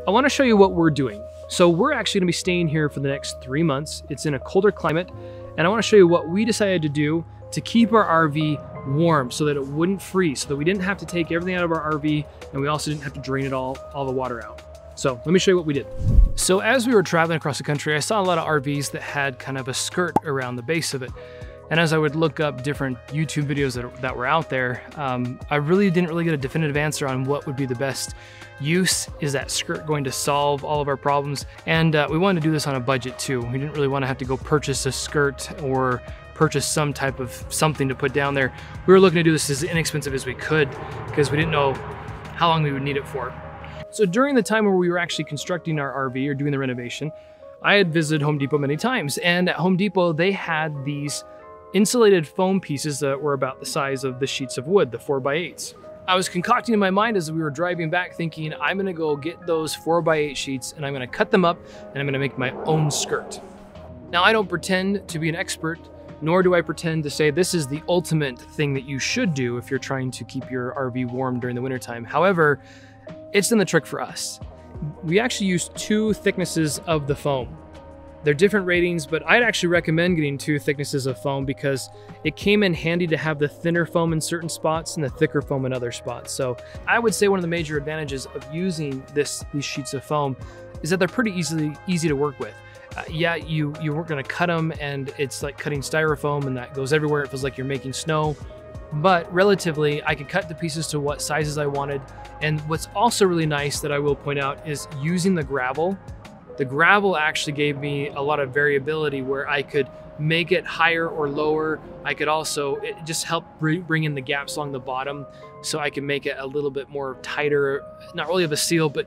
I want to show you what we're doing. So we're actually going to be staying here for the next 3 months. It's in a colder climate, and I want to show you what we decided to do to keep our RV warm so that it wouldn't freeze, so that we didn't have to take everything out of our RV, and we also didn't have to drain it all the water out. So let me show you what we did. So as we were traveling across the country, I saw a lot of RVs that had kind of a skirt around the base of it. And as I would look up different YouTube videos that were out there, I really didn't get a definitive answer on what would be the best use. Is that skirt going to solve all of our problems? And we wanted to do this on a budget too. We didn't really want to have to go purchase a skirt or purchase some type of something to put down there. We were looking to do this as inexpensive as we could because we didn't know how long we would need it for. So during the time where we were actually constructing our RV or doing the renovation, I had visited Home Depot many times, and at Home Depot they had these insulated foam pieces that were about the size of the sheets of wood, the 4x8s. I was concocting in my mind as we were driving back thinking, I'm gonna go get those 4x8 sheets and I'm gonna cut them up and I'm gonna make my own skirt. Now I don't pretend to be an expert, nor do I pretend to say this is the ultimate thing that you should do if you're trying to keep your RV warm during the wintertime. However, it's done the trick for us. We actually used 2 thicknesses of the foam. They're different ratings, but I'd actually recommend getting 2 thicknesses of foam because it came in handy to have the thinner foam in certain spots and the thicker foam in other spots. So I would say one of the major advantages of using these sheets of foam is that they're pretty easy to work with. Yeah, you weren't gonna cut them and it's like cutting styrofoam and that goes everywhere. It feels like you're making snow. But relatively, I could cut the pieces to what sizes I wanted. And what's also really nice that I will point out is using the gravel. The gravel actually gave me a lot of variability where I could make it higher or lower. I could also, it just helped bring in the gaps along the bottom so I can make it a little bit more tighter, not really of a seal, but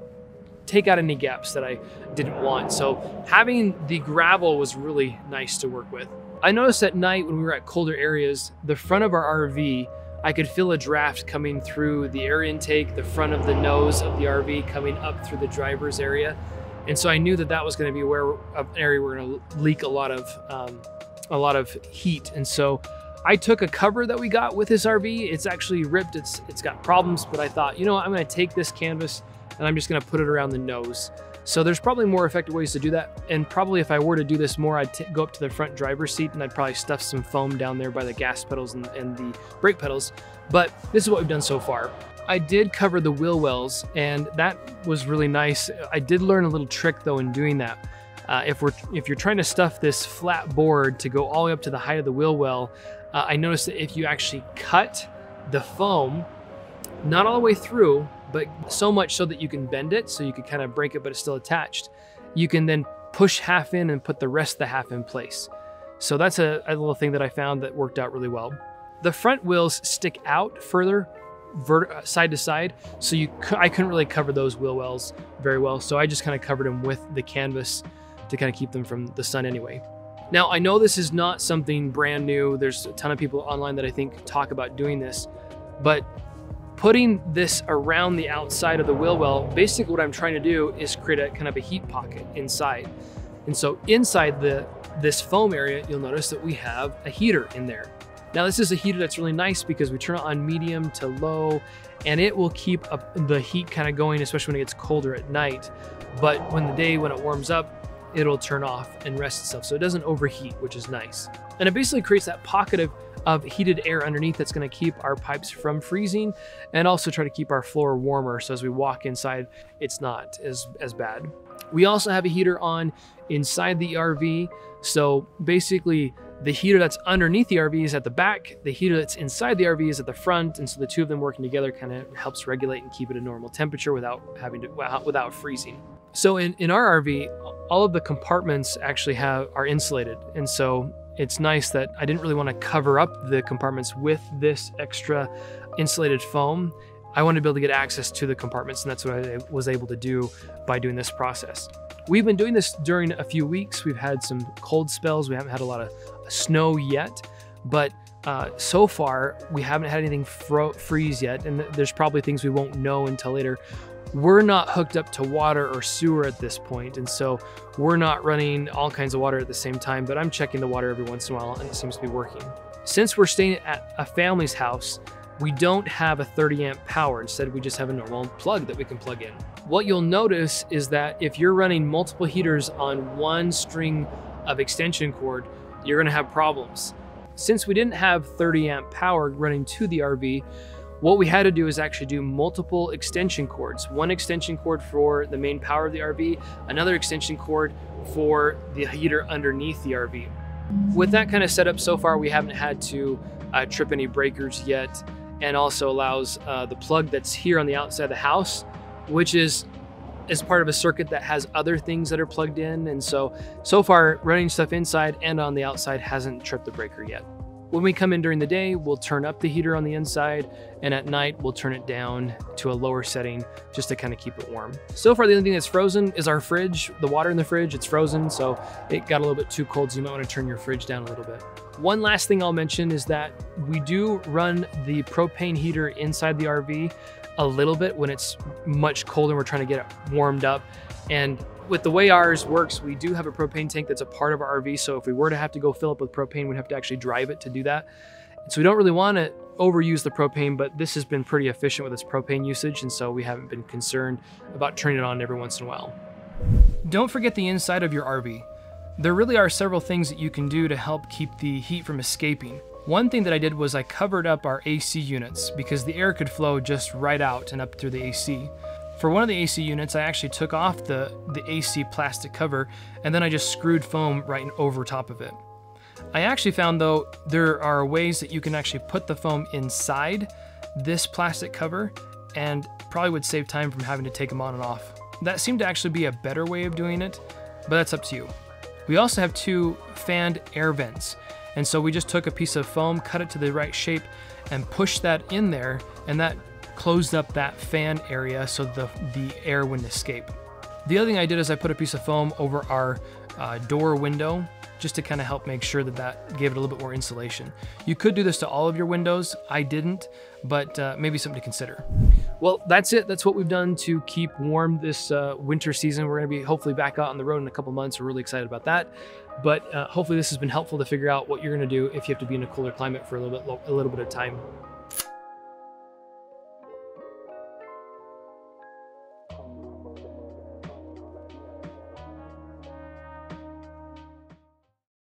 take out any gaps that I didn't want. So having the gravel was really nice to work with. I noticed at night when we were at colder areas, the front of our RV, I could feel a draft coming through the air intake, the front of the nose of the RV coming up through the driver's area. And so I knew that that was going to be an area we're going to leak a lot of heat. And so I took a cover that we got with this RV. It's actually ripped. It's got problems, but I thought, you know what, I'm going to take this canvas and I'm just going to put it around the nose. So there's probably more effective ways to do that. And probably if I were to do this more, I'd go up to the front driver's seat and I'd probably stuff some foam down there by the gas pedals and the brake pedals. But this is what we've done so far. I did cover the wheel wells, and that was really nice. I did learn a little trick though in doing that. If you're trying to stuff this flat board to go all the way up to the height of the wheel well, I noticed that if you actually cut the foam, not all the way through, but so much so that you can bend it, so you can kind of break it, but it's still attached, you can then push half in and put the rest of the half in place. So that's a little thing that I found that worked out really well. The front wheels stick out further, side to side, so I couldn't really cover those wheel wells very well, so I just kind of covered them with the canvas to kind of keep them from the sun anyway. Now I know this is not something brand new. There's a ton of people online that I think talk about doing this, but putting this around the outside of the wheel well, basically what I'm trying to do is create a kind of a heat pocket inside. And so inside this foam area, you'll notice that we have a heater in there. Now this is a heater that's really nice because we turn it on medium to low and it will keep the heat kind of going, especially when it gets colder at night. But when it warms up, it'll turn off and rest itself. So it doesn't overheat, which is nice. And it basically creates that pocket of heated air underneath that's gonna keep our pipes from freezing and also try to keep our floor warmer. So as we walk inside, it's not as bad. We also have a heater on inside the RV. So basically the heater that's underneath the RV is at the back, the heater that's inside the RV is at the front, and so the two of them working together kind of helps regulate and keep it a normal temperature without freezing. So in our RV, all of the compartments actually are insulated, and so it's nice that I didn't really want to cover up the compartments with this extra insulated foam. I wanted to be able to get access to the compartments, and that's what I was able to do by doing this process. We've been doing this during a few weeks. We've had some cold spells. We haven't had a lot of snow yet, but so far we haven't had anything freeze yet, and there's probably things we won't know until later. We're not hooked up to water or sewer at this point, and so we're not running all kinds of water at the same time, but I'm checking the water every once in a while and it seems to be working. Since we're staying at a family's house, we don't have a 30 amp power. Instead, we just have a normal plug that we can plug in. What you'll notice is that if you're running multiple heaters on one string of extension cord, you're gonna have problems. Since we didn't have 30 amp power running to the RV, what we had to do is actually do multiple extension cords. One extension cord for the main power of the RV, another extension cord for the heater underneath the RV. With that kind of setup so far, we haven't had to trip any breakers yet, and also allows the plug that's here on the outside of the house, which is part of a circuit that has other things that are plugged in. And so far running stuff inside and on the outside hasn't tripped the breaker yet. When we come in during the day, we'll turn up the heater on the inside, and at night we'll turn it down to a lower setting just to kind of keep it warm. So far, the only thing that's frozen is our fridge. The water in the fridge, it's frozen, so it got a little bit too cold, so you might want to turn your fridge down a little bit. One last thing I'll mention is that we do run the propane heater inside the RV a little bit when it's much colder and we're trying to get it warmed up. And with the way ours works, we do have a propane tank that's a part of our RV. So if we were to have to go fill up with propane, we'd have to actually drive it to do that. So we don't really want to overuse the propane, but this has been pretty efficient with its propane usage. And so we haven't been concerned about turning it on every once in a while. Don't forget the inside of your RV. There really are several things that you can do to help keep the heat from escaping. One thing that I did was I covered up our AC units because the air could flow just right out and up through the AC. For one of the AC units, I actually took off the AC plastic cover, and then I just screwed foam right over top of it. I actually found, though, there are ways that you can actually put the foam inside this plastic cover and probably would save time from having to take them on and off. That seemed to actually be a better way of doing it, but that's up to you. We also have 2 fanned air vents, and so we just took a piece of foam, cut it to the right shape, and pushed that in there, and that closed up that fan area so the air wouldn't escape. The other thing I did is I put a piece of foam over our door window just to kind of help make sure that gave it a little bit more insulation. You could do this to all of your windows. I didn't, but maybe something to consider. Well, that's it. That's what we've done to keep warm this winter season. We're going to be hopefully back out on the road in a couple months. We're really excited about that. But hopefully this has been helpful to figure out what you're going to do if you have to be in a cooler climate for a little bit of time.